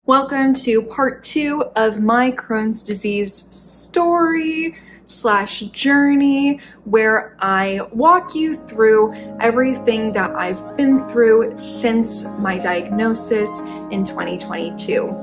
Welcome to part 2 of my Crohn's disease story / journey, where I walk you through everything that I've been through since my diagnosis in 2022.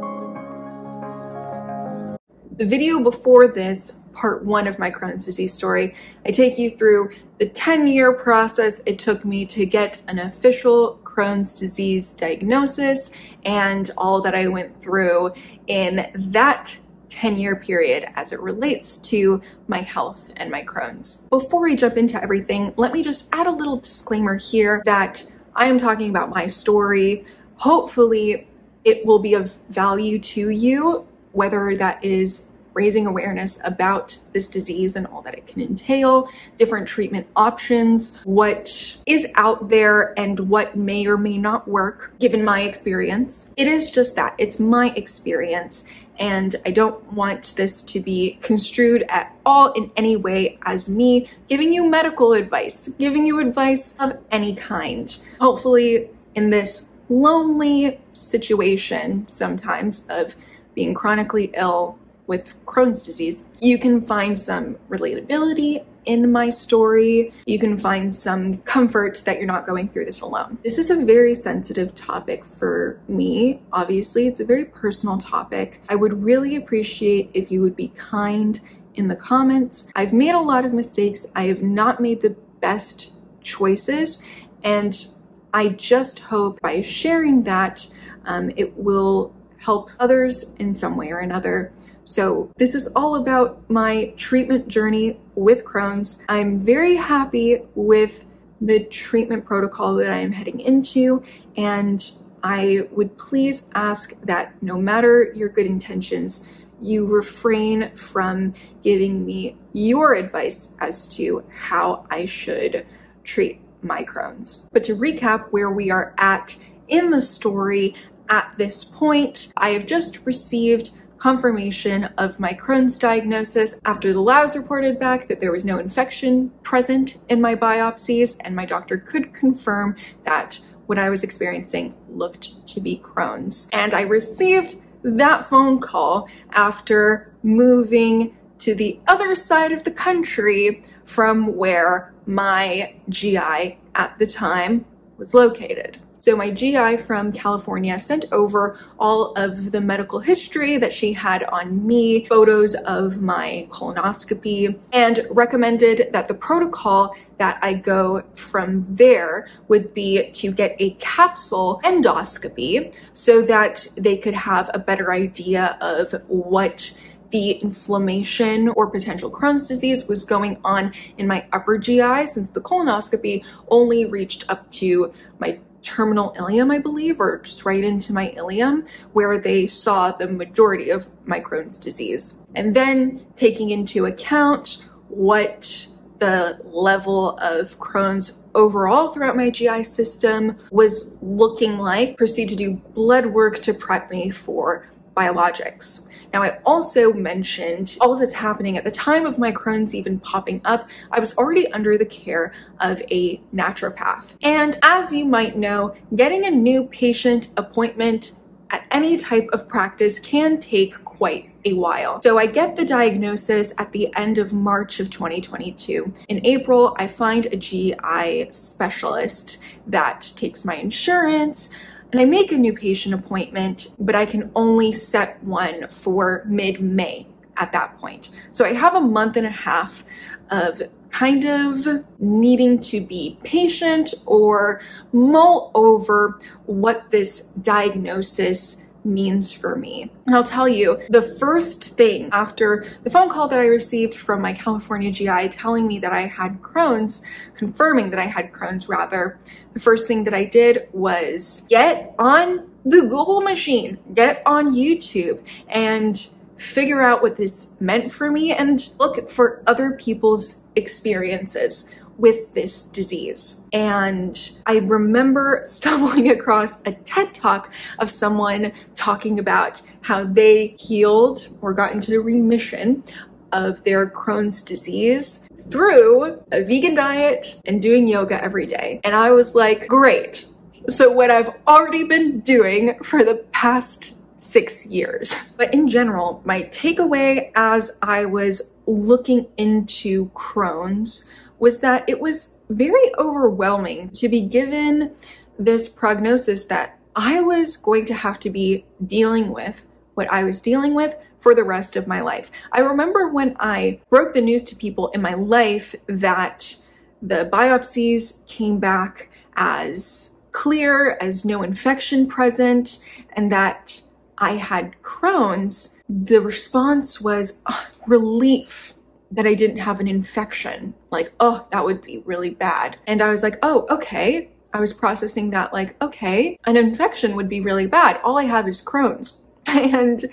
The video before this, part 1 of my Crohn's disease story, I take you through the 10-year process it took me to get an official Crohn's disease diagnosis and all that I went through in that 10-year period as it relates to my health and my Crohn's. Before we jump into everything, let me just add a little disclaimer here that I am talking about my story. Hopefully it will be of value to you, whether that is raising awareness about this disease and all that it can entail, different treatment options, what is out there, and what may or may not work given my experience. It is just that, it's my experience, and I don't want this to be construed at all in any way as me giving you medical advice, giving you advice of any kind. Hopefully in this lonely situation sometimes of being chronically ill with Crohn's disease, you can find some relatability in my story. You can find some comfort that you're not going through this alone. This is a very sensitive topic for me. Obviously, it's a very personal topic. I would really appreciate if you would be kind in the comments. I've made a lot of mistakes. I have not made the best choices, and I just hope by sharing that it will help others in some way or another. So this is all about my treatment journey with Crohn's. I'm very happy with the treatment protocol that I am heading into, and I would please ask that no matter your good intentions, you refrain from giving me your advice as to how I should treat my Crohn's. But to recap where we are at in the story at this point, I have just received confirmation of my Crohn's diagnosis after the labs reported back that there was no infection present in my biopsies, and my doctor could confirm that what I was experiencing looked to be Crohn's. And I received that phone call after moving to the other side of the country from where my GI at the time was located. So my GI from California sent over all of the medical history that she had on me, photos of my colonoscopy, and recommended that the protocol that I go from there would be to get a capsule endoscopy so that they could have a better idea of what the inflammation or potential Crohn's disease was going on in my upper GI, since the colonoscopy only reached up to my terminal ileum, I believe, or just right into my ileum, where they saw the majority of my Crohn's disease. And then taking into account what the level of Crohn's overall throughout my GI system was looking like, proceed to do blood work to prep me for biologics. Now, I also mentioned all of this happening at the time of my Crohn's even popping up. I was already under the care of a naturopath. And as you might know, getting a new patient appointment at any type of practice can take quite a while. So I get the diagnosis at the end of March of 2022. In April, I find a GI specialist that takes my insurance, and I make a new patient appointment, but I can only set one for mid-May at that point. So I have a month and a half of kind of needing to be patient or mull over what this diagnosis means for me. And I'll tell you, the first thing after the phone call that I received from my California GI telling me that I had Crohn's, confirming that I had Crohn's rather, the first thing that I did was get on the Google machine, get on YouTube, and figure out what this meant for me and look for other people's experiences with this disease. And I remember stumbling across a TED Talk of someone talking about how they healed or got into remission of their Crohn's disease through a vegan diet and doing yoga every day. And I was like, great. So what I've already been doing for the past 6 years. But in general, my takeaway as I was looking into Crohn's was that it was very overwhelming to be given this prognosis that I was going to have to be dealing with what I was dealing with for the rest of my life. I remember when I broke the news to people in my life that the biopsies came back as clear, as no infection present, and that I had Crohn's, the response was relief that I didn't have an infection. Like, oh, that would be really bad. And I was like, oh, okay. I was processing that like, okay, an infection would be really bad. All I have is Crohn's. And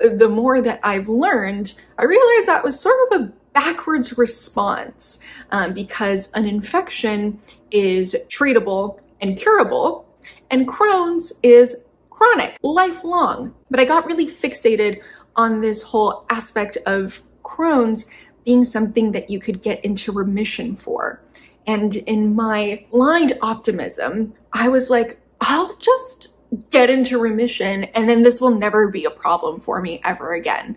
the more that I've learned, I realized that was sort of a backwards response because an infection is treatable and curable, and Crohn's is chronic, lifelong. But I got really fixated on this whole aspect of Crohn's being something that you could get into remission for. And in my blind optimism, I was like, I'll just get into remission and then this will never be a problem for me ever again.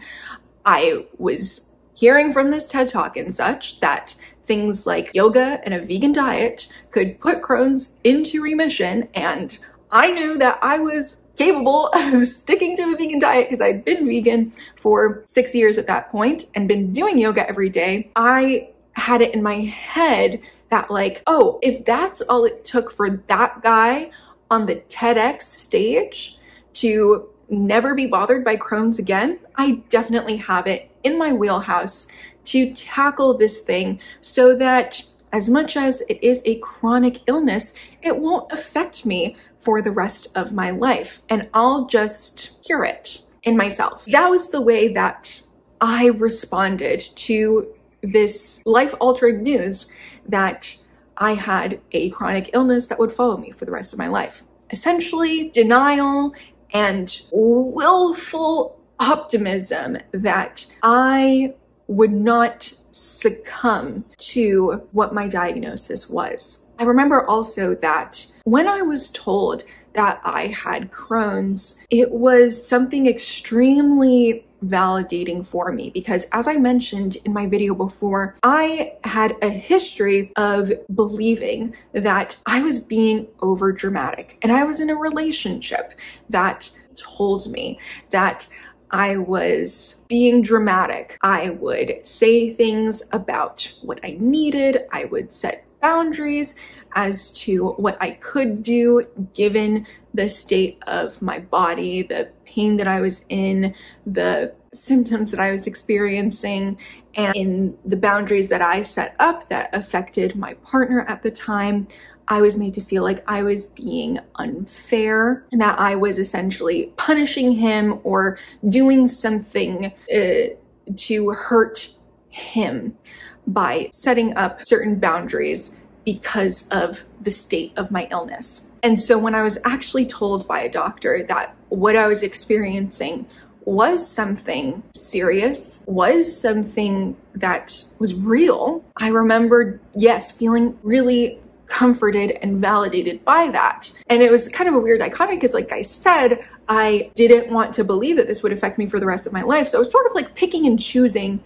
I was hearing from this TED Talk and such that things like yoga and a vegan diet could put Crohn's into remission, and I knew that I was capable of sticking to a vegan diet because I'd been vegan for 6 years at that point and been doing yoga every day. I had it in my head that like, oh, if that's all it took for that guy on the TEDx stage to never be bothered by Crohn's again, I definitely have it in my wheelhouse to tackle this thing so that as much as it is a chronic illness, it won't affect me for the rest of my life, and I'll just cure it in myself. That was the way that I responded to this life-altering news that I had a chronic illness that would follow me for the rest of my life. Essentially, denial and willful optimism that I would not succumb to what my diagnosis was. I remember also that when I was told that I had Crohn's, it was something extremely validating for me because, as I mentioned in my video before, I had a history of believing that I was being over dramatic, and I was in a relationship that told me that I was being dramatic. I would say things about what I needed. I would set boundaries as to what I could do given the state of my body, the pain that I was in, the symptoms that I was experiencing, and in the boundaries that I set up that affected my partner at the time. I was made to feel like I was being unfair and that I was essentially punishing him or doing something to hurt him by setting up certain boundaries because of the state of my illness. And so when I was actually told by a doctor that what I was experiencing was something serious, was something that was real, I remembered, yes, feeling really comforted and validated by that. And it was kind of a weird dichotomy because, like I said, I didn't want to believe that this would affect me for the rest of my life. So I was sort of like picking and choosing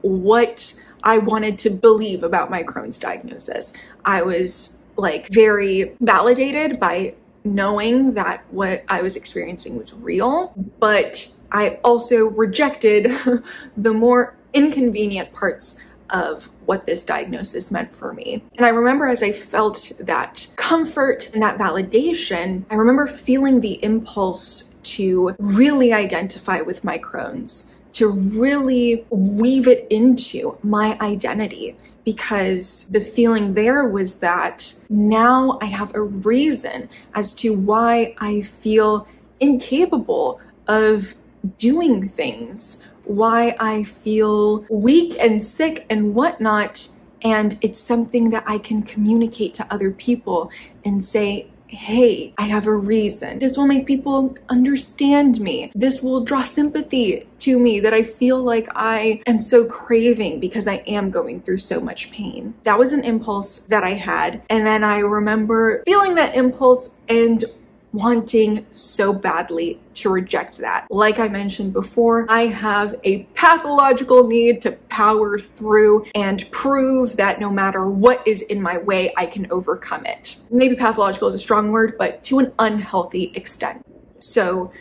what I wanted to believe about my Crohn's diagnosis. I was like very validated by knowing that what I was experiencing was real, but I also rejected the more inconvenient parts of what this diagnosis meant for me. And I remember as I felt that comfort and that validation, I remember feeling the impulse to really identify with my Crohn's, to really weave it into my identity, because the feeling there was that now I have a reason as to why I feel incapable of doing things, why I feel weak and sick and whatnot, and it's something that I can communicate to other people and say, hey, I have a reason. This will make people understand me. This will draw sympathy to me that I feel like I am so craving because I am going through so much pain. That was an impulse that I had. And then I remember feeling that impulse and wanting so badly to reject that. Like I mentioned before, I have a pathological need to power through and prove that no matter what is in my way, I can overcome it. Maybe pathological is a strong word, but to an unhealthy extent. So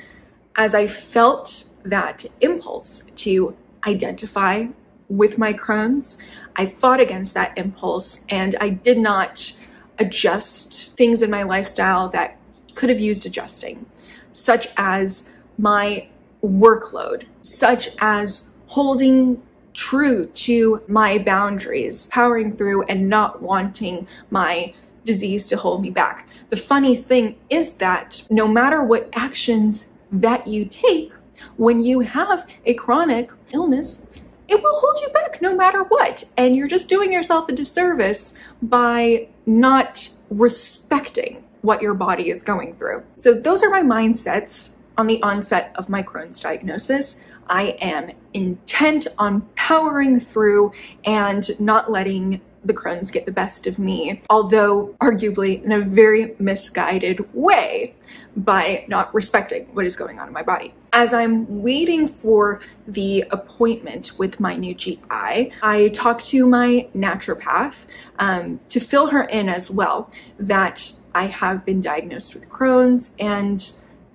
as I felt that impulse to identify with my Crohn's, I fought against that impulse, and I did not adjust things in my lifestyle that could have used adjusting, such as my workload, such as holding true to my boundaries, powering through and not wanting my disease to hold me back. The funny thing is that no matter what actions that you take, when you have a chronic illness, it will hold you back no matter what. And you're just doing yourself a disservice by not respecting what your body is going through. So those are my mindsets on the onset of my Crohn's diagnosis. I am intent on powering through and not letting the Crohn's get the best of me, although arguably in a very misguided way by not respecting what is going on in my body. As I'm waiting for the appointment with my new GI, I talked to my naturopath to fill her in as well that I have been diagnosed with Crohn's and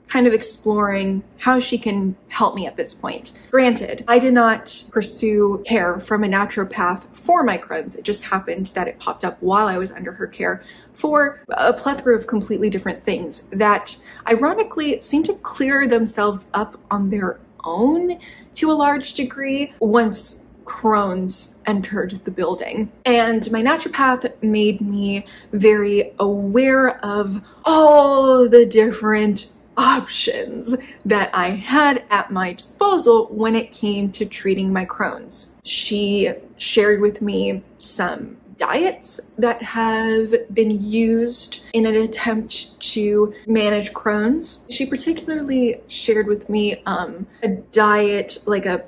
kind of exploring how she can help me at this point. Granted, I did not pursue care from a naturopath for my Crohn's. It just happened that it popped up while I was under her care for a plethora of completely different things that ironically seem to clear themselves up on their own to a large degree once Crohn's entered the building. And my naturopath made me very aware of all the different options that I had at my disposal when it came to treating my Crohn's. She shared with me some diets that have been used in an attempt to manage Crohn's. She particularly shared with me a diet, like a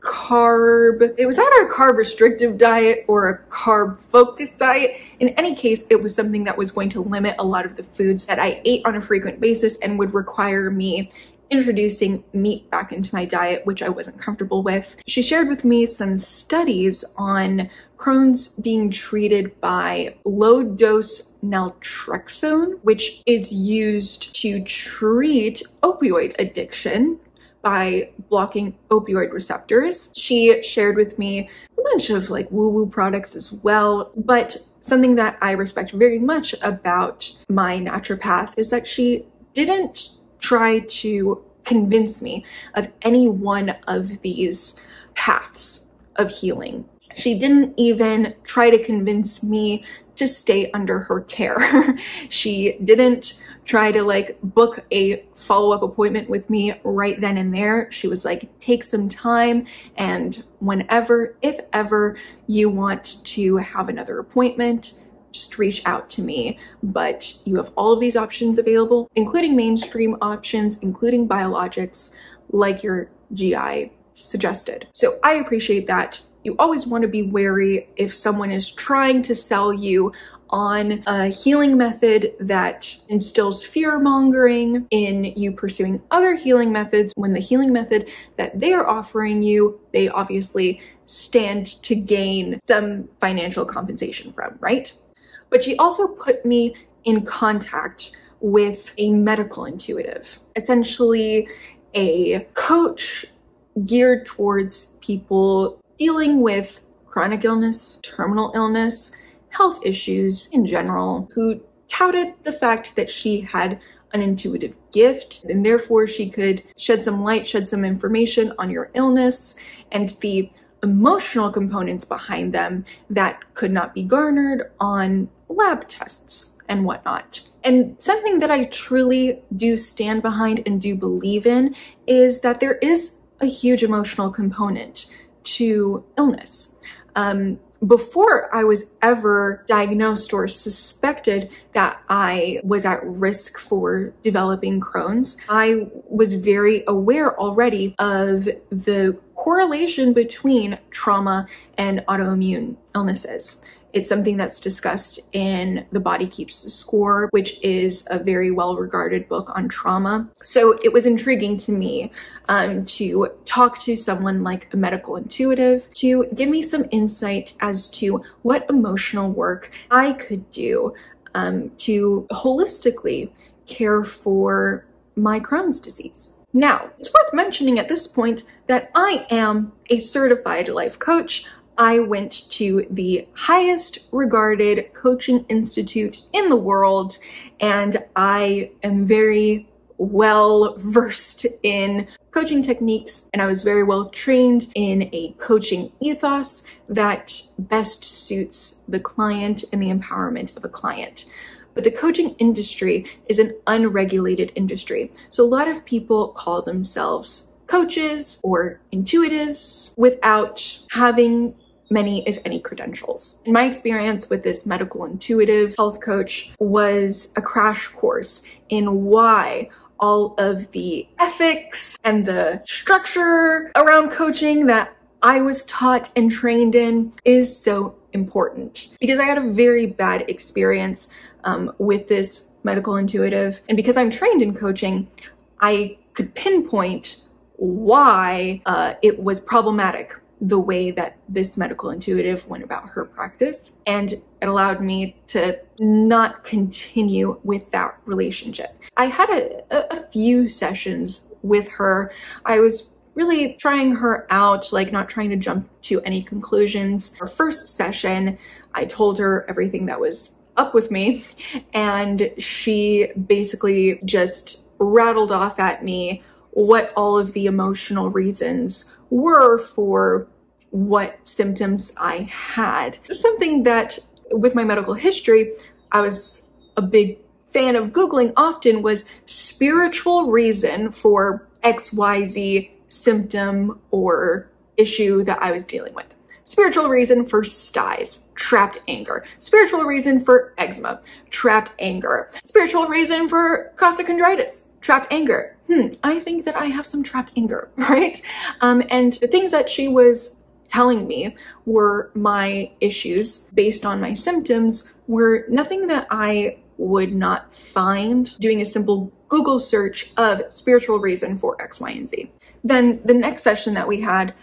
carb, it was either a carb restrictive diet or a carb focused diet. In any case, it was something that was going to limit a lot of the foods that I ate on a frequent basis and would require me introducing meat back into my diet, which I wasn't comfortable with. She shared with me some studies on Crohn's being treated by low-dose naltrexone, which is used to treat opioid addiction by blocking opioid receptors. She shared with me a bunch of like woo-woo products as well, but something that I respect very much about my naturopath is that she didn't try to convince me of any one of these paths of healing. She didn't even try to convince me to stay under her care. She didn't try to like book a follow-up appointment with me right then and there. She was like, take some time, and whenever, if ever you want to have another appointment, just reach out to me. But you have all of these options available, including mainstream options, including biologics, like your GI suggested. So I appreciate that. You always want to be wary if someone is trying to sell you on a healing method that instills fear-mongering in you pursuing other healing methods, when the healing method that they are offering you, they obviously stand to gain some financial compensation from, right? But she also put me in contact with a medical intuitive, essentially a coach geared towards people dealing with chronic illness, terminal illness, health issues in general, who touted the fact that she had an intuitive gift and therefore she could shed some light, shed some information on your illness and the emotional components behind them that could not be garnered on lab tests and whatnot. And something that I truly do stand behind and do believe in is that there is a huge emotional component to illness. Before I was ever diagnosed or suspected that I was at risk for developing Crohn's, I was very aware already of the correlation between trauma and autoimmune illnesses. It's something that's discussed in The Body Keeps the Score, which is a very well-regarded book on trauma. So it was intriguing to me to talk to someone like a medical intuitive to give me some insight as to what emotional work I could do to holistically care for my Crohn's disease. Now, it's worth mentioning at this point that I am a certified life coach. I went to the highest regarded coaching institute in the world, and I am very well versed in coaching techniques, and I was very well trained in a coaching ethos that best suits the client and the empowerment of a client. But the coaching industry is an unregulated industry. So a lot of people call themselves coaches or intuitives without having many, if any, credentials. In my experience with this medical intuitive health coach was a crash course in why all of the ethics and the structure around coaching that I was taught and trained in is so important. Because I had a very bad experience with this medical intuitive. And because I'm trained in coaching, I could pinpoint why it was problematic the way that this medical intuitive went about her practice. And it allowed me to not continue with that relationship. I had a few sessions with her. I was really trying her out, like not trying to jump to any conclusions. Our first session, I told her everything that was up with me, and she basically just rattled off at me what all of the emotional reasons were for what symptoms I had. Something that with my medical history, I was a big fan of Googling often was spiritual reason for XYZ symptom or issue that I was dealing with. Spiritual reason for styes, trapped anger. Spiritual reason for eczema, trapped anger. Spiritual reason for costochondritis, trapped anger. I think that I have some trapped anger, right? And the things that she was telling me were my issues based on my symptoms were nothing that I would not find doing a simple Google search of spiritual reason for X, Y, and Z. Then the next session that we had,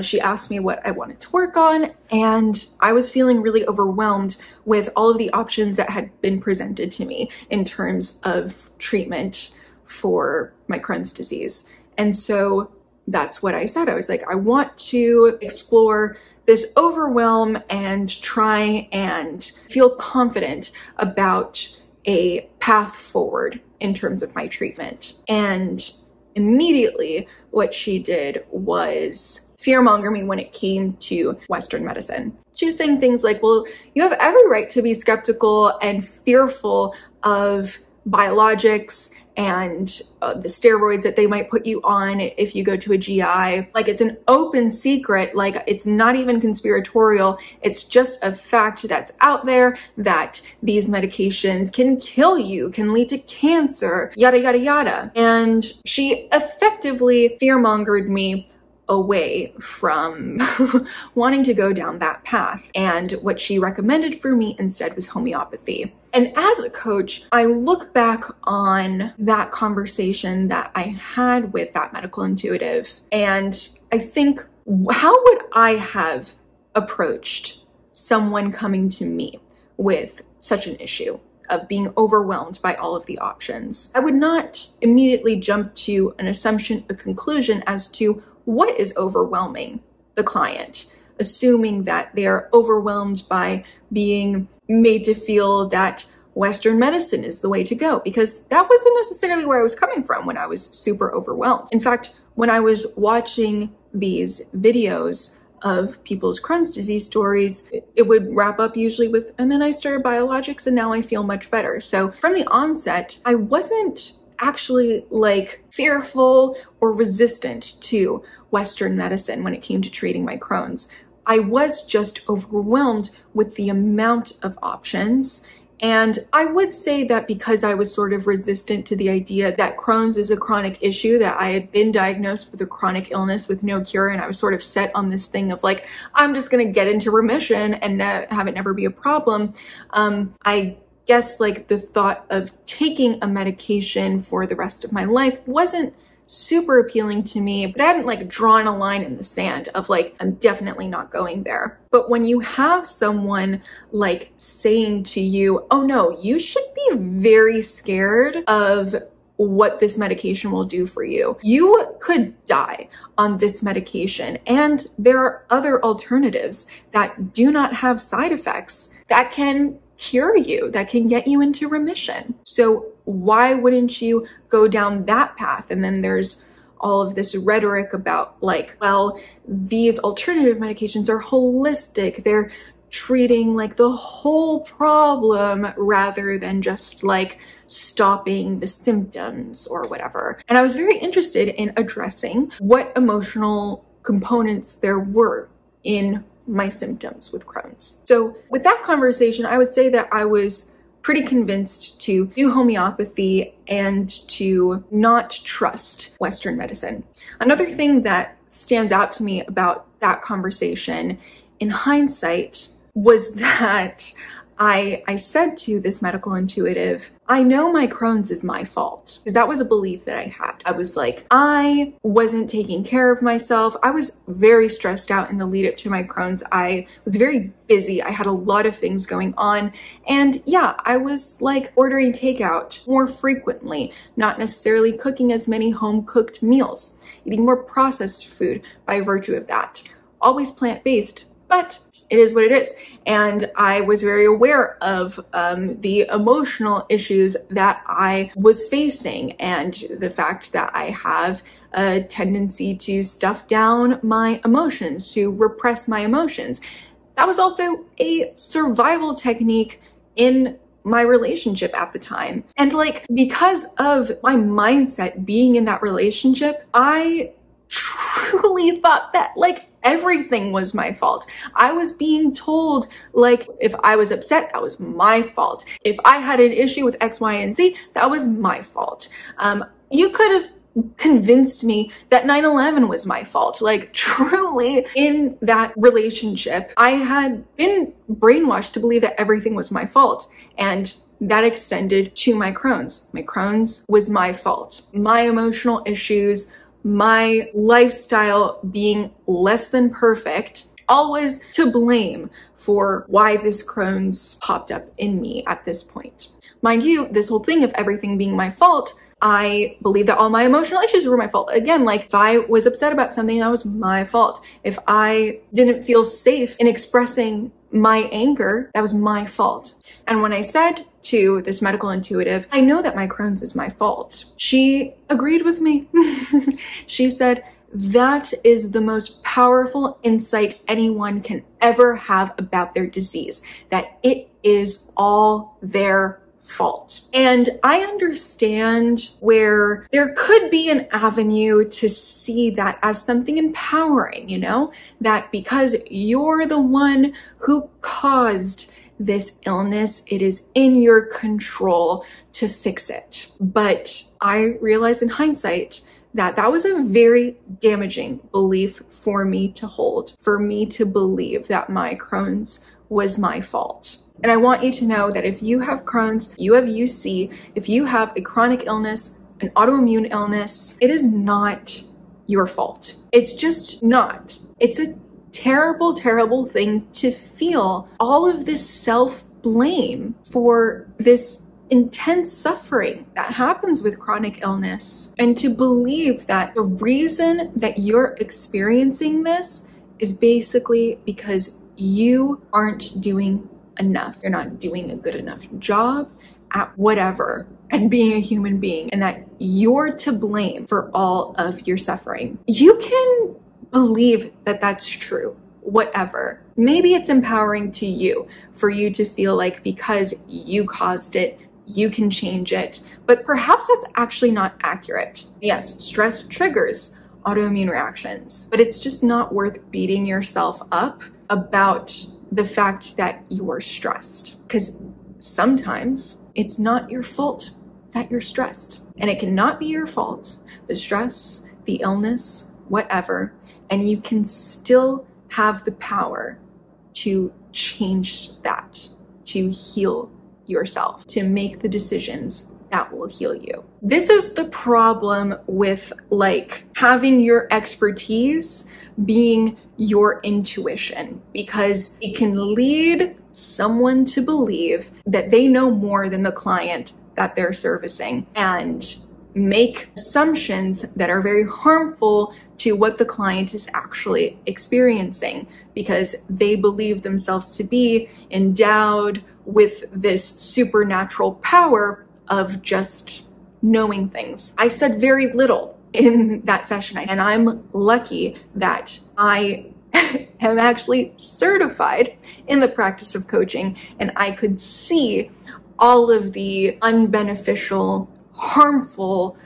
she asked me what I wanted to work on, and I was feeling really overwhelmed with all of the options that had been presented to me in terms of treatment for my Crohn's disease. And so that's what I said. I was like, I want to explore this overwhelm and try and feel confident about a path forward in terms of my treatment. And immediately what she did was fearmonger me when it came to Western medicine. She was saying things like, well, you have every right to be skeptical and fearful of biologics and the steroids that they might put you on if you go to a GI. Like, it's an open secret, like it's not even conspiratorial. It's just a fact that's out there that these medications can kill you, can lead to cancer, yada, yada, yada. And she effectively fearmongered me away from wanting to go down that path. And what she recommended for me instead was homeopathy. And as a coach, I look back on that conversation that I had with that medical intuitive, and I think, how would I have approached someone coming to me with such an issue of being overwhelmed by all of the options? I would not immediately jump to an assumption, a conclusion as to what is overwhelming the client, assuming that they are overwhelmed by being made to feel that Western medicine is the way to go, because that wasn't necessarily where I was coming from when I was super overwhelmed. In fact, when I was watching these videos of people's Crohn's disease stories, it would wrap up usually with, and then I started biologics and now I feel much better. So from the onset, I wasn't actually like fearful or resistant to Western medicine when it came to treating my Crohn's. I was just overwhelmed with the amount of options And I would say that because I was sort of resistant to the idea that Crohn's is a chronic issue, that I had been diagnosed with a chronic illness with no cure, and I was sort of set on this thing of like, I'm just gonna get into remission and have it never be a problem. I guess like the thought of taking a medication for the rest of my life wasn't super appealing to me, but I hadn't like drawn a line in the sand of like, I'm definitely not going there. But when you have someone like saying to you, oh no, you should be very scared of what this medication will do for you. You could die on this medication, and there are other alternatives that do not have side effects that can cure you, that can get you into remission. So why wouldn't you go down that path? And then there's all of this rhetoric about like, well, these alternative medications are holistic. They're treating like the whole problem rather than just like stopping the symptoms or whatever. And I was very interested in addressing what emotional components there were in my symptoms with Crohn's. So with that conversation, I would say that I was pretty convinced to do homeopathy and to not trust Western medicine. Another thing that stands out to me about that conversation in hindsight was that I said to this medical intuitive, I know my Crohn's is my fault, because that was a belief that I had. I was like, I wasn't taking care of myself. I was very stressed out in the lead up to my Crohn's. I was very busy. I had a lot of things going on. And yeah, I was like ordering takeout more frequently, not necessarily cooking as many home cooked meals, eating more processed food by virtue of that. Always plant-based, but it is what it is. And I was very aware of the emotional issues that I was facing, and the fact that I have a tendency to stuff down my emotions, to repress my emotions. That was also a survival technique in my relationship at the time. And like, because of my mindset being in that relationship, I truly thought that like everything was my fault. I was being told like if I was upset, that was my fault. If I had an issue with X, Y, and Z, that was my fault. You could have convinced me that 9/11 was my fault. Like truly in that relationship, I had been brainwashed to believe that everything was my fault. And that extended to my Crohn's. My Crohn's was my fault. My emotional issues, my lifestyle being less than perfect, always to blame for why this Crohn's popped up in me at this point. Mind you, this whole thing of everything being my fault, I believe that all my emotional issues were my fault. Again, like if I was upset about something, that was my fault. If I didn't feel safe in expressing my anger, that was my fault. And when I said to this medical intuitive, I know that my Crohn's is my fault, she agreed with me. She said, that is the most powerful insight anyone can ever have about their disease, that it is all their fault. And I understand where there could be an avenue to see that as something empowering, you know, that because you're the one who caused this illness, it is in your control to fix it. But I realized in hindsight that that was a very damaging belief for me to hold, for me to believe that my Crohn's was my fault. And I want you to know that if you have Crohn's, you have UC, if you have a chronic illness, an autoimmune illness, it is not your fault. It's just not. It's a terrible, terrible thing to feel all of this self-blame for this intense suffering that happens with chronic illness, and to believe that the reason that you're experiencing this is basically because you aren't doing enough. You're not doing a good enough job at whatever and being a human being, and that you're to blame for all of your suffering. You can believe that that's true, whatever. Maybe it's empowering to you for you to feel like because you caused it, you can change it, but perhaps that's actually not accurate. Yes, stress triggers autoimmune reactions, but it's just not worth beating yourself up about the fact that you are stressed, because sometimes it's not your fault that you're stressed. And it cannot be your fault, the stress, the illness, whatever, and you can still have the power to change that, to heal yourself, to make the decisions that will heal you. This is the problem with like having your expertise being your intuition, because it can lead someone to believe that they know more than the client that they're servicing and make assumptions that are very harmful to what the client is actually experiencing, because they believe themselves to be endowed with this supernatural power of just knowing things. I said very little in that session, and I'm lucky that I am actually certified in the practice of coaching, and I could see all of the unbeneficial, harmful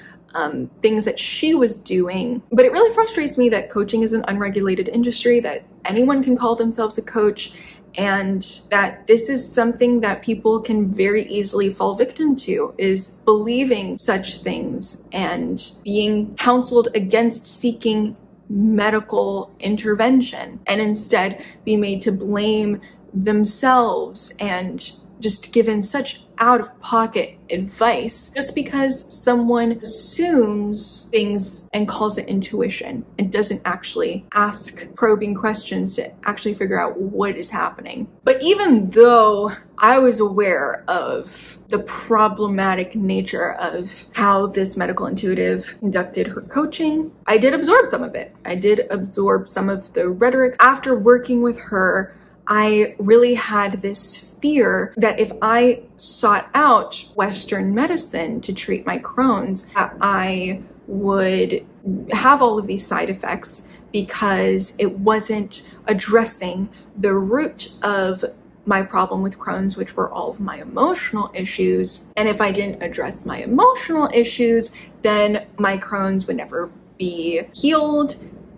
things that she was doing. But it really frustrates me that coaching is an unregulated industry, that anyone can call themselves a coach, and that this is something that people can very easily fall victim to, is believing such things and being counseled against seeking medical intervention, and instead be made to blame themselves and just given such out-of-pocket advice just because someone assumes things and calls it intuition and doesn't actually ask probing questions to actually figure out what is happening. But even though I was aware of the problematic nature of how this medical intuitive conducted her coaching, I did absorb some of it. I did absorb some of the rhetoric. After working with her, I really had this fear that if I sought out Western medicine to treat my Crohn's, that I would have all of these side effects because it wasn't addressing the root of my problem with Crohn's, which were all of my emotional issues. And if I didn't address my emotional issues, then my Crohn's would never be healed,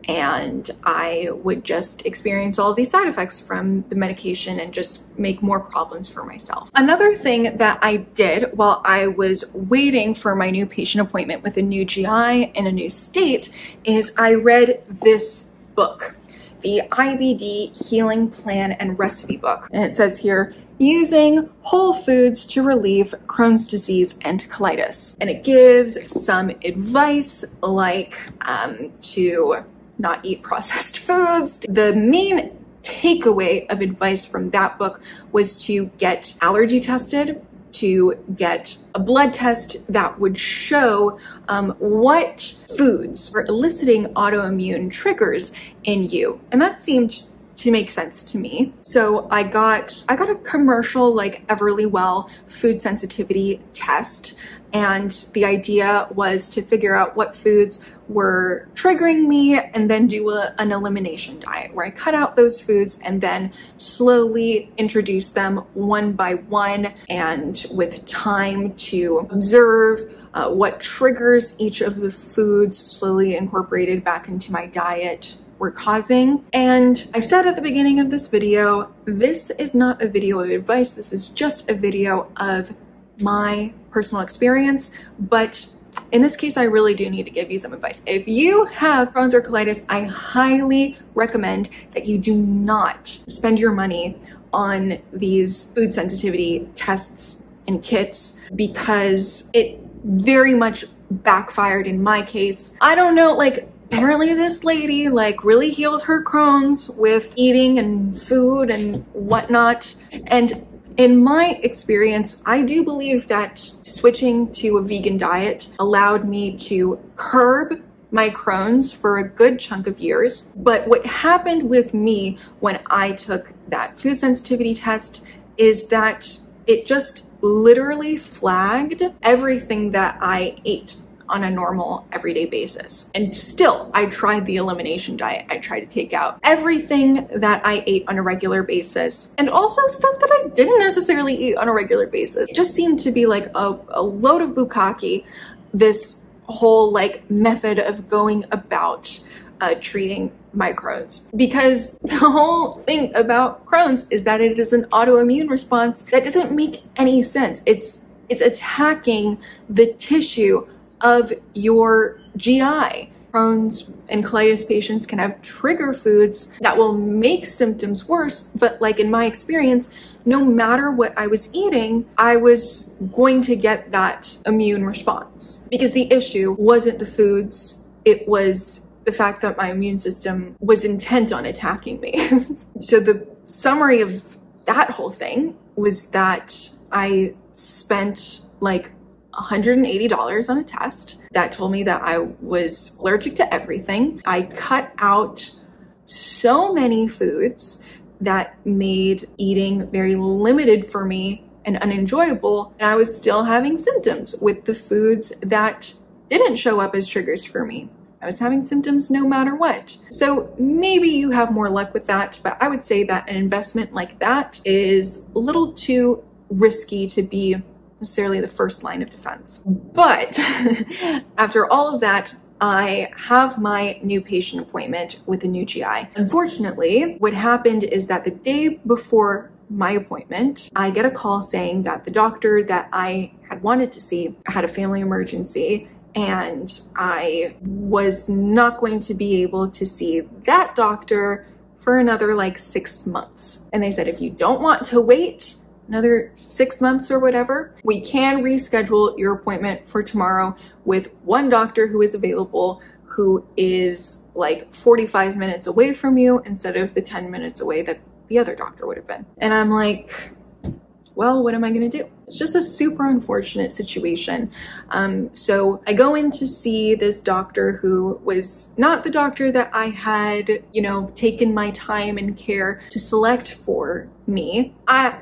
and I would just experience all of these side effects from the medication and just make more problems for myself. Another thing that I did while I was waiting for my new patient appointment with a new GI in a new state is I read this book, the IBD Healing Plan and Recipe Book. And it says here, using whole foods to relieve Crohn's disease and colitis. And it gives some advice like to not eat processed foods. The main takeaway of advice from that book was to get allergy tested, to get a blood test that would show what foods were eliciting autoimmune triggers in you. And that seemed to make sense to me. So I got a commercial like Everlywell food sensitivity test. And the idea was to figure out what foods were triggering me and then do an elimination diet where I cut out those foods and then slowly introduce them one by one, and with time to observe what triggers each of the foods slowly incorporated back into my diet were causing. And I said at the beginning of this video, this is not a video of advice. This is just a video of my personal experience, but in this case, I really do need to give you some advice. If you have Crohn's or colitis, I highly recommend that you do not spend your money on these food sensitivity tests and kits, because it very much backfired in my case. I don't know, like, apparently this lady like really healed her Crohn's with eating and food and whatnot. And in my experience, I do believe that switching to a vegan diet allowed me to curb my Crohn's for a good chunk of years. But what happened with me when I took that food sensitivity test is that it just literally flagged everything that I ate on a normal everyday basis. And still, I tried the elimination diet. I tried to take out everything that I ate on a regular basis, and also stuff that I didn't necessarily eat on a regular basis. It just seemed to be like a load of bukkake, this whole like method of going about treating my Crohn's. Because the whole thing about Crohn's is that it is an autoimmune response that doesn't make any sense. It's attacking the tissue of your GI. Crohn's and colitis patients can have trigger foods that will make symptoms worse, but like in my experience, no matter what I was eating, I was going to get that immune response. Because the issue wasn't the foods, it was the fact that my immune system was intent on attacking me. So the summary of that whole thing was that I spent like $180 on a test that told me that I was allergic to everything. I cut out so many foods that made eating very limited for me and unenjoyable, and I was still having symptoms with the foods that didn't show up as triggers for me. I was having symptoms no matter what. So maybe you have more luck with that, but I would say that an investment like that is a little too risky to be necessarily the first line of defense. But after all of that, I have my new patient appointment with a new GI. Unfortunately, what happened is that the day before my appointment, I get a call saying that the doctor that I had wanted to see had a family emergency, and I was not going to be able to see that doctor for another like 6 months. And they said, if you don't want to wait another 6 months or whatever, we can reschedule your appointment for tomorrow with one doctor who is available, who is like 45 minutes away from you instead of the 10 minutes away that the other doctor would have been. And I'm like, well, what am I gonna do? It's just a super unfortunate situation. So I go in to see this doctor who was not the doctor that I had, you know, taken my time and care to select for me. I'm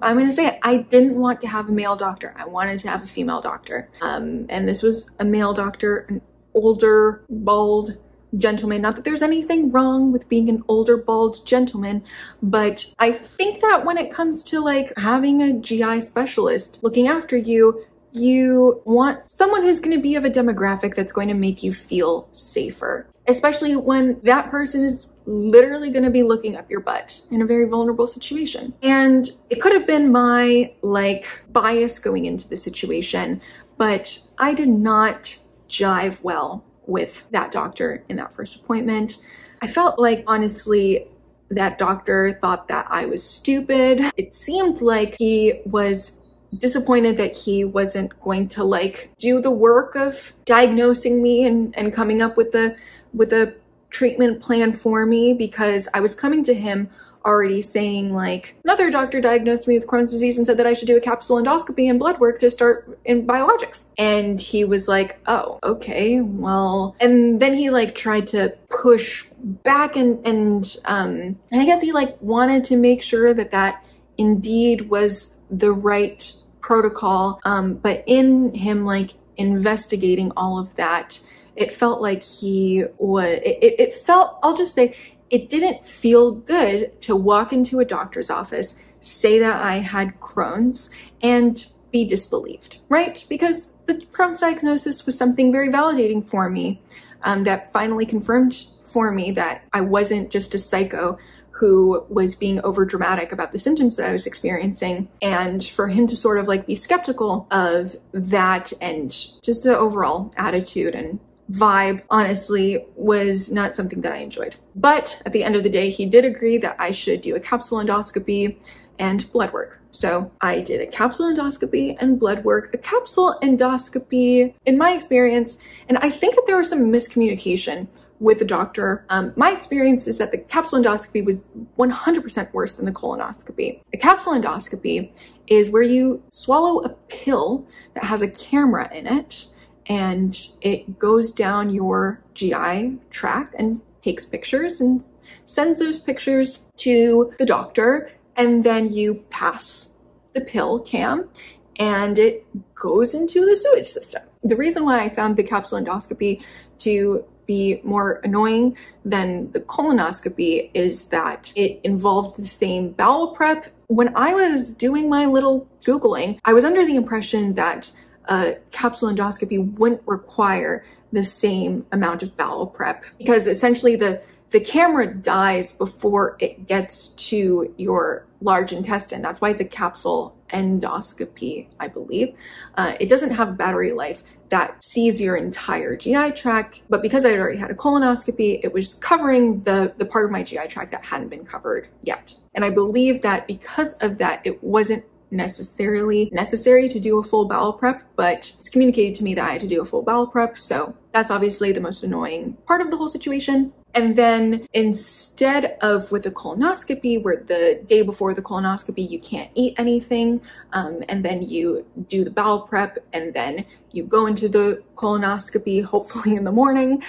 gonna say it, I didn't want to have a male doctor. I wanted to have a female doctor. And this was a male doctor, an older, bald gentleman. Not that there's anything wrong with being an older, bald gentleman, but I think that when it comes to like having a GI specialist looking after you, you want someone who's going to be of a demographic that's going to make you feel safer, especially when that person is literally going to be looking up your butt in a very vulnerable situation. And it could have been my like bias going into the situation, but I did not jive well with that doctor in that first appointment. I felt like, honestly, that doctor thought that I was stupid. It seemed like he was disappointed that he wasn't going to like do the work of diagnosing me and coming up with a treatment plan for me, because I was coming to him already saying like, another doctor diagnosed me with Crohn's disease and said that I should do a capsule endoscopy and blood work to start in biologics. And he was like, oh, okay, well, and then he like tried to push back and I guess he like wanted to make sure that that indeed was the right protocol. But in him like investigating all of that, it felt like he was, it felt, I'll just say, it didn't feel good to walk into a doctor's office, say that I had Crohn's, and be disbelieved, right? Because the Crohn's diagnosis was something very validating for me, that finally confirmed for me that I wasn't just a psycho who was being overdramatic about the symptoms that I was experiencing. And for him to sort of like be skeptical of that and just the overall attitude and vibe, honestly, was not something that I enjoyed. But at the end of the day, he did agree that I should do a capsule endoscopy and blood work. So I did a capsule endoscopy and blood work. A capsule endoscopy, in my experience, and I think that there was some miscommunication with the doctor. My experience is that the capsule endoscopy was 100% worse than the colonoscopy. A capsule endoscopy is where you swallow a pill that has a camera in it, and it goes down your GI tract and takes pictures and sends those pictures to the doctor, and then you pass the pill cam and it goes into the sewage system. The reason why I found the capsule endoscopy to be more annoying than the colonoscopy is that it involved the same bowel prep. When I was doing my little Googling, I was under the impression that a capsule endoscopy wouldn't require the same amount of bowel prep, because essentially the camera dies before it gets to your large intestine. That's why it's a capsule endoscopy, I believe. It doesn't have battery life that sees your entire GI tract, but because I had already had a colonoscopy, it was covering the part of my GI tract that hadn't been covered yet. And I believe that because of that, it wasn't necessarily necessary to do a full bowel prep, but it's communicated to me that I had to do a full bowel prep. So that's obviously the most annoying part of the whole situation. And then instead of with a colonoscopy, where the day before the colonoscopy, you can't eat anything, and then you do the bowel prep, and then you go into the colonoscopy, hopefully in the morning,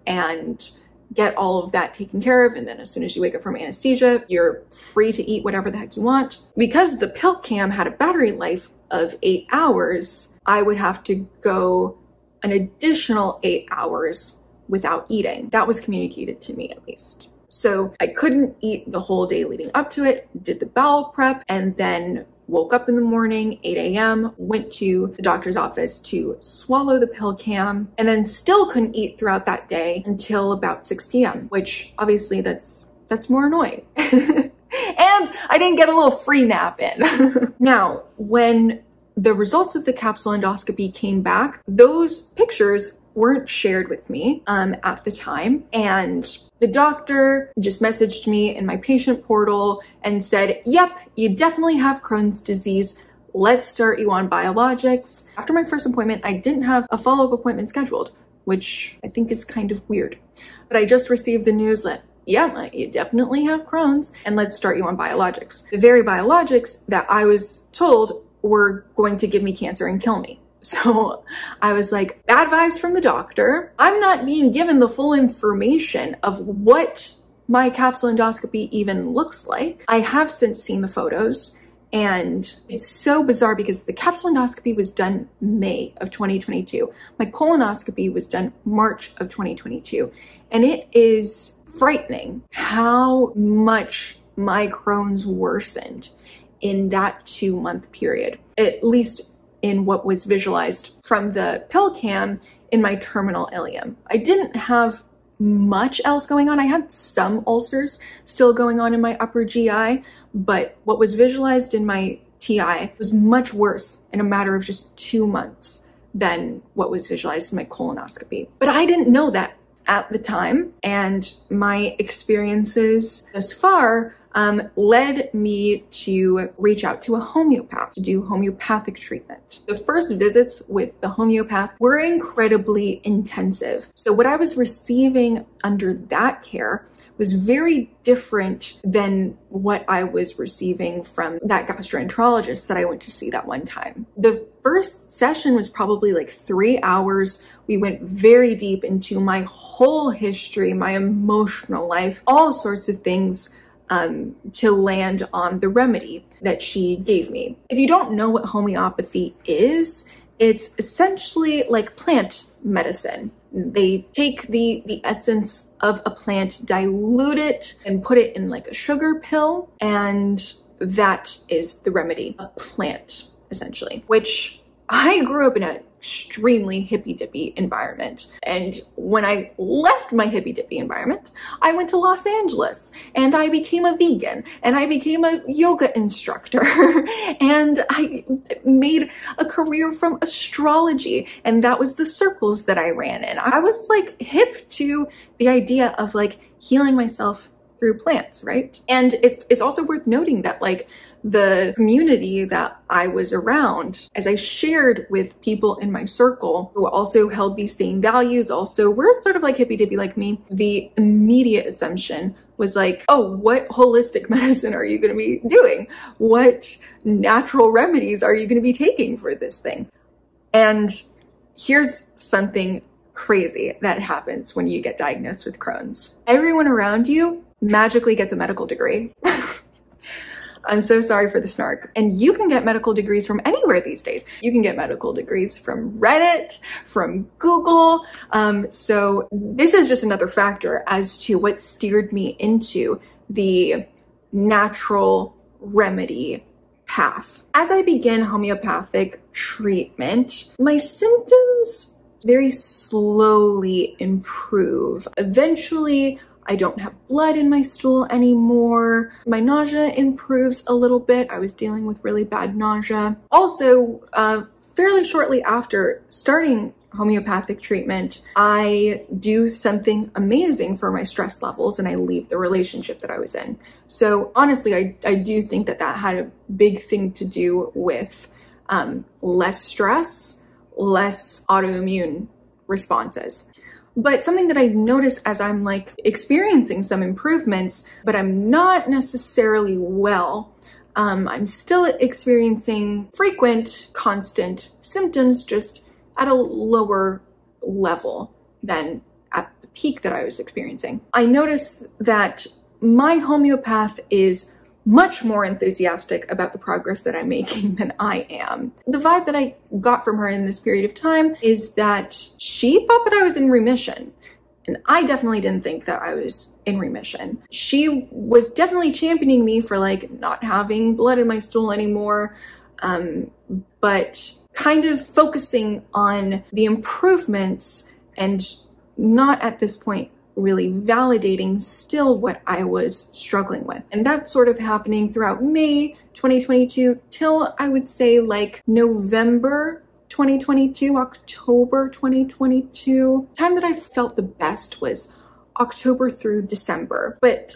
and get all of that taken care of. And then as soon as you wake up from anesthesia, you're free to eat whatever the heck you want. Because the pill cam had a battery life of 8 hours, I would have to go an additional 8 hours without eating. That was communicated to me, at least. So I couldn't eat the whole day leading up to it, did the bowel prep, and then woke up in the morning, 8 a.m., went to the doctor's office to swallow the pill cam, and then still couldn't eat throughout that day until about 6 p.m., which obviously that's more annoying. And I didn't get a little free nap in. Now, when the results of the capsule endoscopy came back, those pictures weren't shared with me at the time, and the doctor just messaged me in my patient portal and said, yep, you definitely have Crohn's disease. Let's start you on biologics. After my first appointment, I didn't have a follow-up appointment scheduled, which I think is kind of weird. But I just received the news that, yeah, you definitely have Crohn's, and let's start you on biologics. The very biologics that I was told were going to give me cancer and kill me. So I was like, bad vibes from the doctor. I'm not being given the full information of what my capsule endoscopy even looks like. I have since seen the photos, and it's so bizarre because the capsule endoscopy was done May of 2022. My colonoscopy was done March of 2022. And it is frightening how much my Crohn's worsened in that 2-month period, at least in what was visualized from the pill cam in my terminal ileum. I didn't have much else going on. I had some ulcers still going on in my upper GI, but what was visualized in my TI was much worse in a matter of just 2 months than what was visualized in my colonoscopy. But I didn't know that at the time, and my experiences thus far led me to reach out to a homeopath to do homeopathic treatment. The first visits with the homeopath were incredibly intensive. So what I was receiving under that care was very different than what I was receiving from that gastroenterologist that I went to see that one time. The first session was probably like 3 hours. We went very deep into my whole history, my emotional life, all sorts of things to land on the remedy that she gave me. If you don't know what homeopathy is, it's essentially like plant medicine. They take the essence of a plant, dilute it, and put it in like a sugar pill, and that is the remedy. A plant, essentially, which I grew up in an extremely hippy-dippy environment. And when I left my hippy-dippy environment, I went to Los Angeles and I became a vegan and I became a yoga instructor and I made a career from astrology, and that was the circles that I ran in. I was like hip to the idea of like healing myself through plants, right? And it's also worth noting that like the community that I was around, as I shared with people in my circle who also held these same values, also were sort of like hippy-dippy like me, the immediate assumption was like, oh, what holistic medicine are you going to be doing? What natural remedies are you going to be taking for this thing? And here's something crazy that happens when you get diagnosed with Crohn's. Everyone around you magically gets a medical degree. I'm so sorry for the snark. And you can get medical degrees from anywhere these days. You can get medical degrees from Reddit, from Google. So this is just another factor as to what steered me into the natural remedy path. As I began homeopathic treatment, my symptoms very slowly improve. Eventually, I don't have blood in my stool anymore. My nausea improves a little bit. I was dealing with really bad nausea. Also, fairly shortly after starting homeopathic treatment, I do something amazing for my stress levels and I leave the relationship that I was in. So honestly, I do think that that had a big thing to do with less stress, less autoimmune responses. But something that I notice as I'm like experiencing some improvements, but I'm not necessarily well, I'm still experiencing frequent, constant symptoms, just at a lower level than at the peak that I was experiencing. I notice that my homeopath is much more enthusiastic about the progress that I'm making than I am. The vibe that I got from her in this period of time is that she thought that I was in remission. And I definitely didn't think that I was in remission. She was definitely championing me for like not having blood in my stool anymore, but kind of focusing on the improvements and not at this point really validating still what I was struggling with. And that's sort of happening throughout May 2022 till I would say like November 2022, October 2022. The time that I felt the best was October through December. But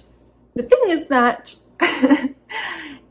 the thing is that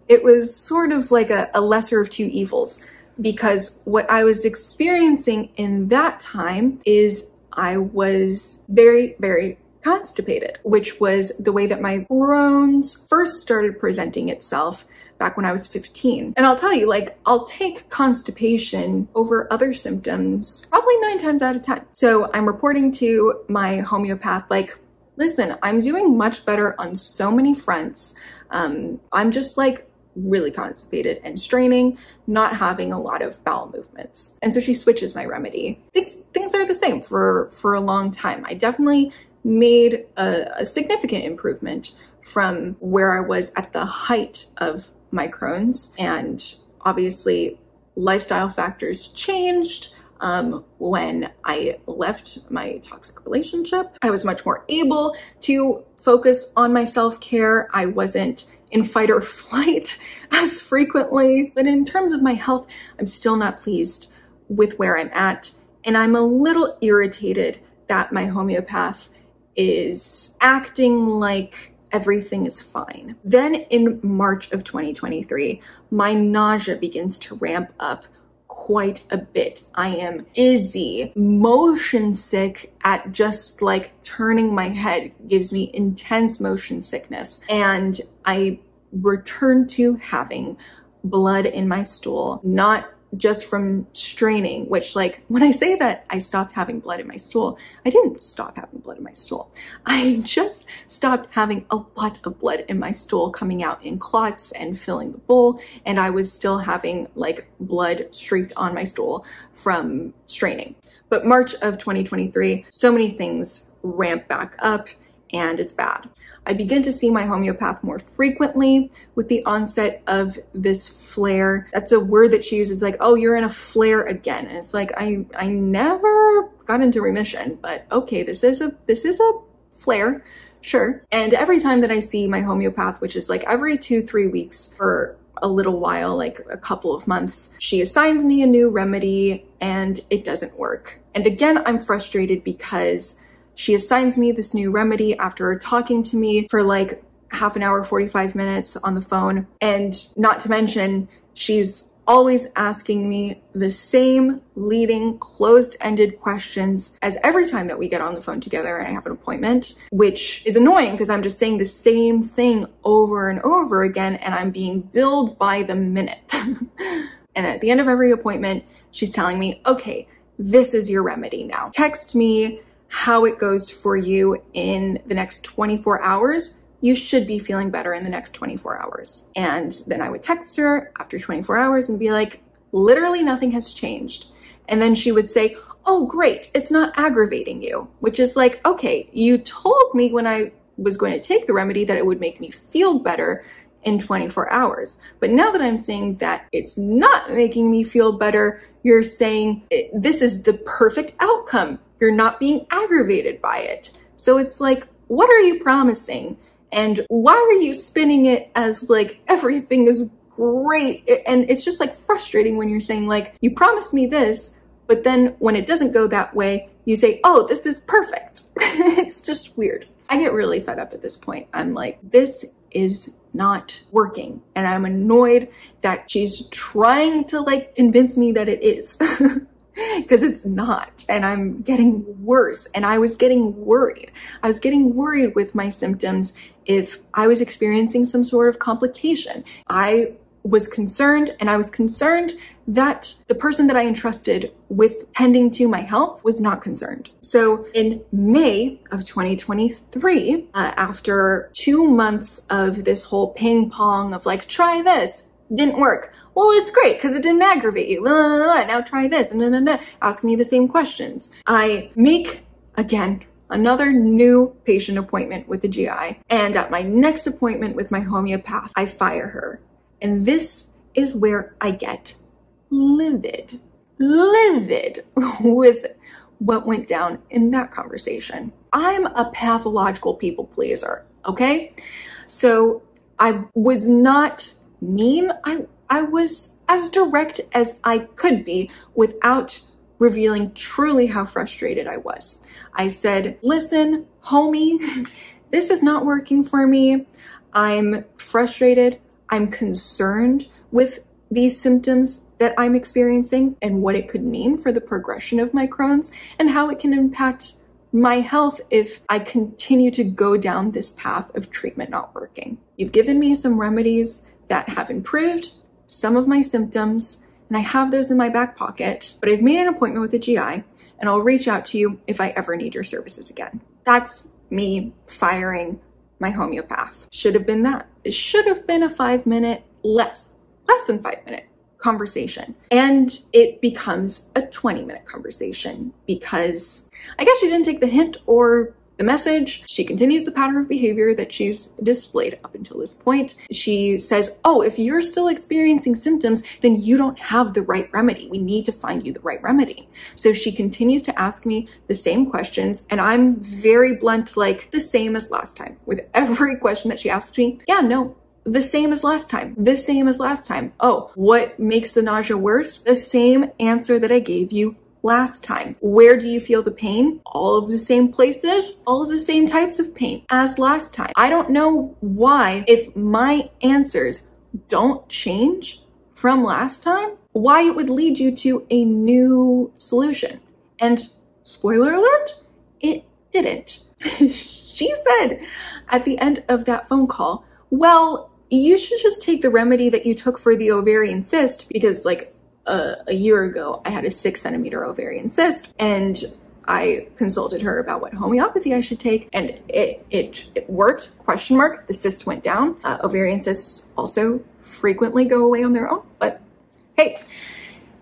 it was sort of like a lesser of two evils, because what I was experiencing in that time is I was very, very constipated, which was the way that my Crohn's first started presenting itself back when I was 15. And I'll tell you, like, I'll take constipation over other symptoms probably 9 times out of 10. So I'm reporting to my homeopath, like, listen, I'm doing much better on so many fronts. I'm just like really constipated and straining, not having a lot of bowel movements. And so she switches my remedy. Things are the same for a long time. I definitely made a significant improvement from where I was at the height of my Crohn's. And obviously lifestyle factors changed when I left my toxic relationship. I was much more able to focus on my self-care. I wasn't in fight or flight as frequently. But in terms of my health, I'm still not pleased with where I'm at. And I'm a little irritated that my homeopath is acting like everything is fine. Then in March of 2023, my nausea begins to ramp up quite a bit. I am dizzy, motion sick at just like turning my head gives me intense motion sickness. And I return to having blood in my stool, not just from straining, which like when I say that I stopped having blood in my stool, I didn't stop having blood in my stool. I just stopped having a lot of blood in my stool coming out in clots and filling the bowl. And I was still having like blood streaked on my stool from straining. But March of 2023, so many things ramp back up and it's bad. I begin to see my homeopath more frequently with the onset of this flare. That's a word that she uses, like, oh, you're in a flare again. And it's like, I never got into remission, but okay, this is a flare, sure. And every time that I see my homeopath, which is like every 2-3 weeks for a little while, like a couple of months, she assigns me a new remedy and it doesn't work. And again, I'm frustrated because she assigns me this new remedy after talking to me for like half an hour, 45 minutes on the phone. And not to mention, she's always asking me the same leading closed-ended questions as every time that we get on the phone together and I have an appointment, which is annoying because I'm just saying the same thing over and over again and I'm being billed by the minute. And at the end of every appointment, she's telling me, okay, this is your remedy now. Text me how it goes for you in the next 24 hours. You should be feeling better in the next 24 hours. And then I would text her after 24 hours and be like, literally nothing has changed. And then she would say, oh, great, it's not aggravating you, which is like, okay, you told me when I was going to take the remedy that it would make me feel better in 24 hours. But now that I'm saying that it's not making me feel better, You're saying this is the perfect outcome. You're not being aggravated by it. So it's like, what are you promising? And why are you spinning it as like everything is great? And it's just like frustrating when you're saying like, you promised me this, but then when it doesn't go that way, you say, oh, this is perfect. It's just weird. I get really fed up at this point. I'm like, this is not working. And I'm annoyed that she's trying to like convince me that it is. Because it's not, and I'm getting worse, and I was getting worried. I was getting worried with my symptoms if I was experiencing some sort of complication. I was concerned, and I was concerned that the person that I entrusted with tending to my health was not concerned. So in May of 2023, after 2 months of this whole ping pong of like, try this, didn't work. Well, it's great because it didn't aggravate you. Now try this, ask me the same questions. I make, again, another new patient appointment with the GI. And at my next appointment with my homeopath, I fire her. And this is where I get livid with what went down in that conversation. I'm a pathological people pleaser, okay? So I was not mean. I was as direct as I could be without revealing truly how frustrated I was. I said, listen, homie, this is not working for me. I'm frustrated. I'm concerned with these symptoms that I'm experiencing and what it could mean for the progression of my Crohn's and how it can impact my health if I continue to go down this path of treatment not working. You've given me some remedies that have improved some of my symptoms, and I have those in my back pocket, but I've made an appointment with a GI, and I'll reach out to you if I ever need your services again. That's me firing my homeopath. Should have been that. It should have been a 5-minute, less than 5-minute conversation. And it becomes a 20-minute conversation because I guess she didn't take the hint or the message. She continues the pattern of behavior that she's displayed up until this point. She says, oh, if you're still experiencing symptoms, then you don't have the right remedy. We need to find you the right remedy. So she continues to ask me the same questions, and I'm very blunt, like the same as last time. With every question that she asks me, yeah, no, the same as last time. The same as last time. Oh, what makes the nausea worse? The same answer that I gave you last time. Where do you feel the pain? All of the same places, all of the same types of pain as last time. I don't know why, if my answers don't change from last time, why it would lead you to a new solution. And spoiler alert, it didn't. She said at the end of that phone call, well, you should just take the remedy that you took for the ovarian cyst because like a year ago, I had a 6-centimeter ovarian cyst, and I consulted her about what homeopathy I should take, and it worked, question mark. The cyst went down. Ovarian cysts also frequently go away on their own, but hey.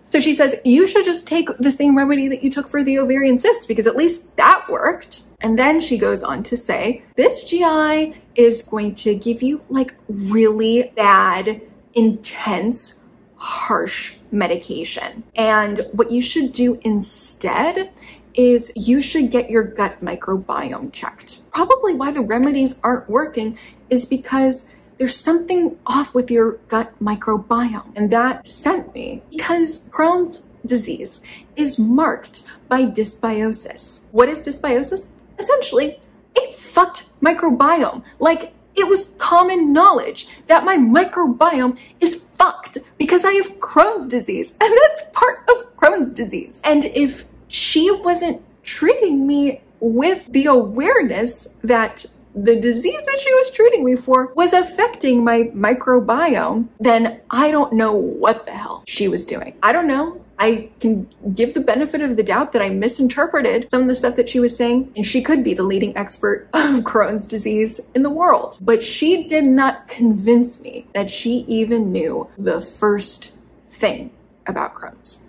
So she says, you should just take the same remedy that you took for the ovarian cyst because at least that worked. And then she goes on to say, this GI is going to give you like really bad, intense, harsh medication. And what you should do instead is you should get your gut microbiome checked. Probably why the remedies aren't working is because there's something off with your gut microbiome. And that sent me because Crohn's disease is marked by dysbiosis. What is dysbiosis? Essentially, a fucked microbiome. Like, it was common knowledge that my microbiome is fucked because I have Crohn's disease, and that's part of Crohn's disease. And if she wasn't treating me with the awareness that the disease that she was treating me for was affecting my microbiome, then I don't know what the hell she was doing. I don't know. I can give the benefit of the doubt that I misinterpreted some of the stuff that she was saying, and she could be the leading expert of Crohn's disease in the world. But she did not convince me that she even knew the first thing about Crohn's.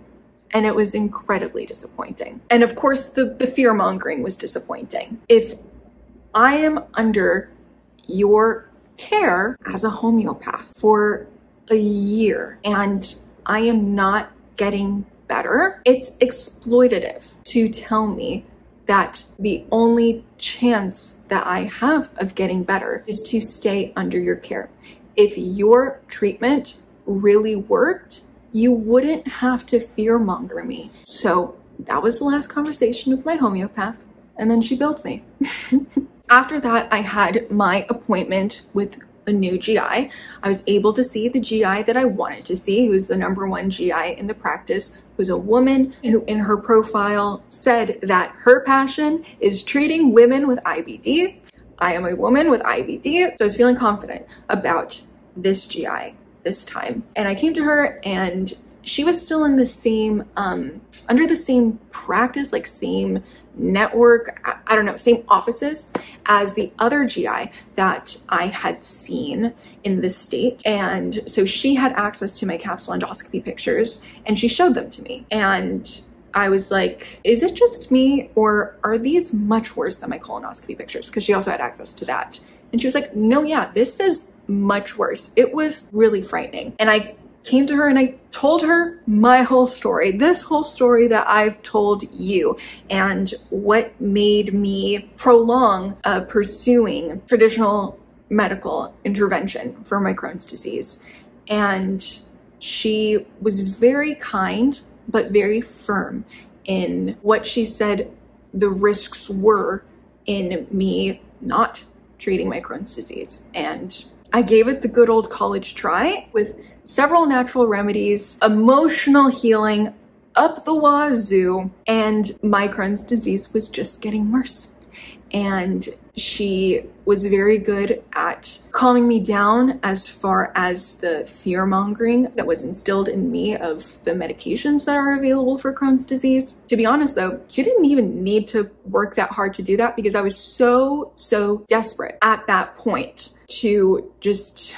And it was incredibly disappointing. And of course, the fear-mongering was disappointing. If I am under your care as a homeopath for a year and I am not getting better. It's exploitative to tell me that the only chance that I have of getting better is to stay under your care. If your treatment really worked, you wouldn't have to fearmonger me. So that was the last conversation with my homeopath, and then she billed me. After that, I had my appointment with a new GI. I was able to see the GI that I wanted to see, who's the #1 GI in the practice, who's a woman who in her profile said that her passion is treating women with IBD. I am a woman with IBD, so I was feeling confident about this GI this time. And I came to her, and she was still in the same, under the same practice, like same network, I don't know, same offices as the other GI that I had seen in this state. And so she had access to my capsule endoscopy pictures, and she showed them to me. And I was like, is it just me, or are these much worse than my colonoscopy pictures? Because she also had access to that. And she was like, no, yeah, this is much worse. It was really frightening. And I came to her and I told her my whole story, this whole story that I've told you, and what made me prolong pursuing traditional medical intervention for my Crohn's disease. And she was very kind, but very firm in what she said the risks were in me not treating my Crohn's disease. And I gave it the good old college try with several natural remedies, emotional healing up the wazoo, and my Crohn's disease was just getting worse. And she was very good at calming me down as far as the fear mongering that was instilled in me of the medications that are available for Crohn's disease. To be honest though, she didn't even need to work that hard to do that, because I was so desperate at that point to just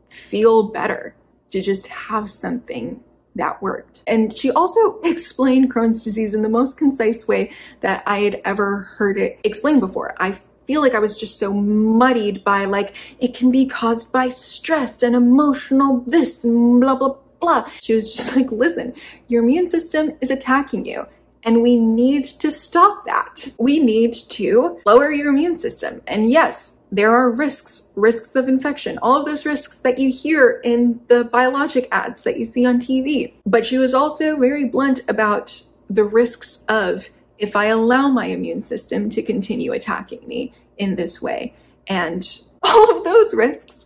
feel better, to just have something that worked. And she also explained Crohn's disease in the most concise way that I had ever heard it explained before. I feel like I was just so muddied by, like, it can be caused by stress and emotional this and blah, blah, blah. She was just like, listen, your immune system is attacking you, and we need to stop that. We need to lower your immune system. And yes, there are risks of infection, all of those risks that you hear in the biologic ads that you see on TV. But she was also very blunt about the risks of if I allow my immune system to continue attacking me in this way. And all of those risks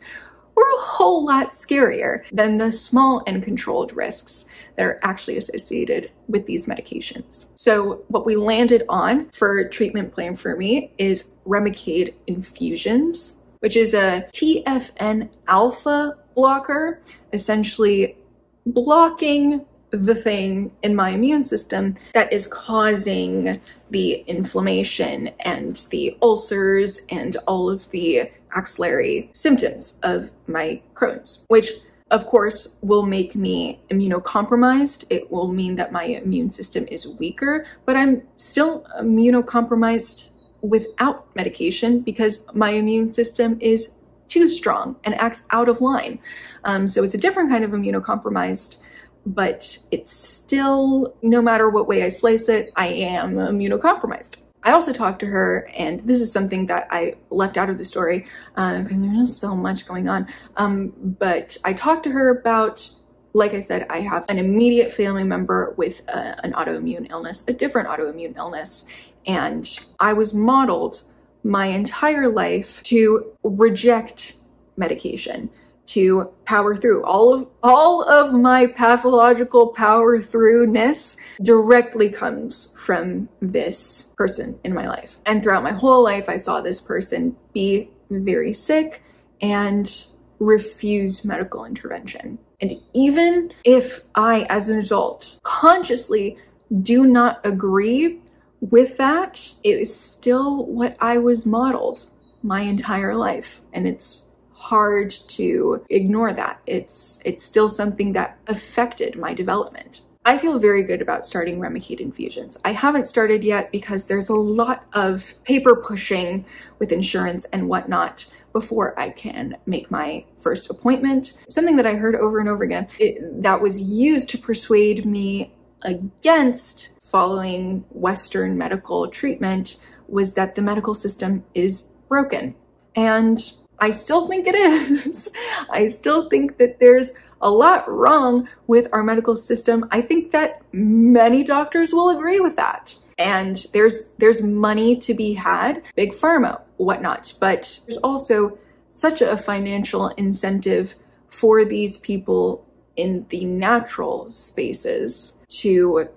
were a whole lot scarier than the small and controlled risks that are actually associated with these medications. So what we landed on for treatment plan for me is Remicade infusions, which is a TFN alpha blocker, essentially blocking the thing in my immune system that is causing the inflammation and the ulcers and all of the axillary symptoms of my Crohn's, which of course will make me immunocompromised. It will mean that my immune system is weaker, but I'm still immunocompromised without medication because my immune system is too strong and acts out of line. So it's a different kind of immunocompromised, but it's still, no matter what way I slice it, I am immunocompromised. I also talked to her, and this is something that I left out of the story because there's just so much going on. But I talked to her about, like I said, I have an immediate family member with an autoimmune illness, a different autoimmune illness, and I was modeled my entire life to reject medication, to power through. All of my pathological power throughness directly comes from this person in my life. And throughout my whole life, I saw this person be very sick and refuse medical intervention. And even if I, as an adult, consciously do not agree with that, it is still what I was modeled my entire life. And it's hard to ignore that. It's still something that affected my development. I feel very good about starting Remicade infusions. I haven't started yet because there's a lot of paper pushing with insurance and whatnot before I can make my first appointment. Something that I heard over and over again that was used to persuade me against following Western medical treatment was that the medical system is broken. And I still think it is. I still think that there's a lot wrong with our medical system. I think that many doctors will agree with that. And there's money to be had, big pharma, whatnot, but there's also such a financial incentive for these people in the natural spaces to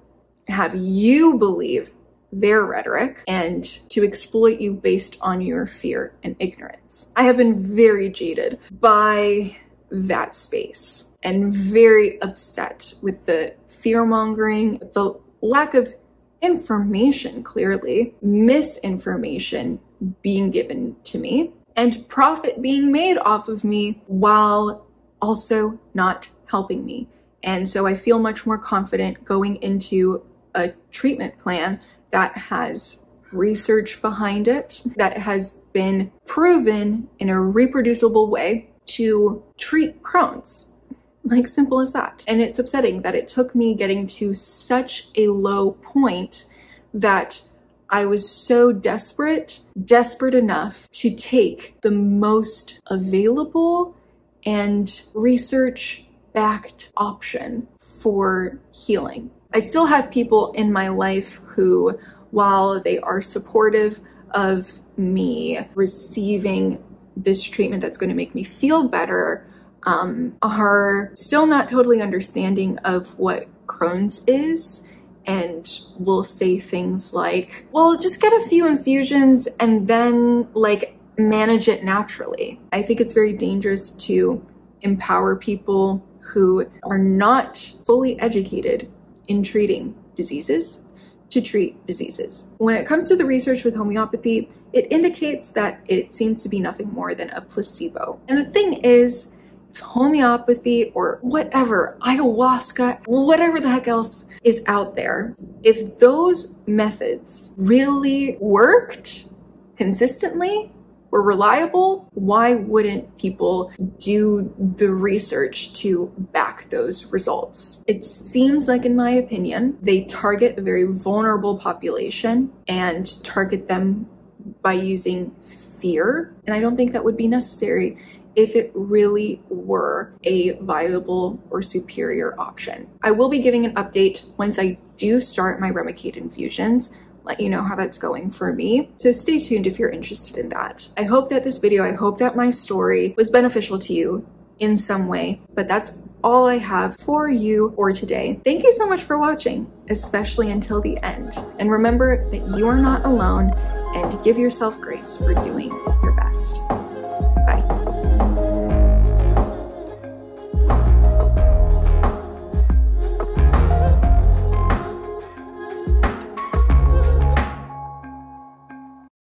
have you believe their rhetoric and to exploit you based on your fear and ignorance. I have been very jaded by that space and very upset with the fear-mongering, the lack of information, clearly, misinformation being given to me, and profit being made off of me while also not helping me. And so I feel much more confident going into a treatment plan that has research behind it, that has been proven in a reproducible way to treat Crohn's. Like, simple as that. And it's upsetting that it took me getting to such a low point that I was so desperate enough to take the most available and research-backed option for healing. I still have people in my life who, while they are supportive of me receiving this treatment that's going to make me feel better, are still not totally understanding of what Crohn's is, and will say things like, well, just get a few infusions and then like manage it naturally. I think it's very dangerous to empower people who are not fully educated in treating diseases to treat diseases. When it comes to the research with homeopathy, it indicates that it seems to be nothing more than a placebo. And the thing is, if homeopathy or whatever, ayahuasca, whatever the heck else is out there, if those methods really worked consistently, were reliable, why wouldn't people do the research to back those results? It seems like, in my opinion, they target a very vulnerable population and target them by using fear. And I don't think that would be necessary if it really were a viable or superior option. I will be giving an update once I do start my Remicade infusions, let you know how that's going for me. So stay tuned if you're interested in that. I hope that this video, I hope that my story was beneficial to you in some way, but that's all I have for you for today. Thank you so much for watching, especially until the end. And remember that you are not alone, and give yourself grace for doing your best.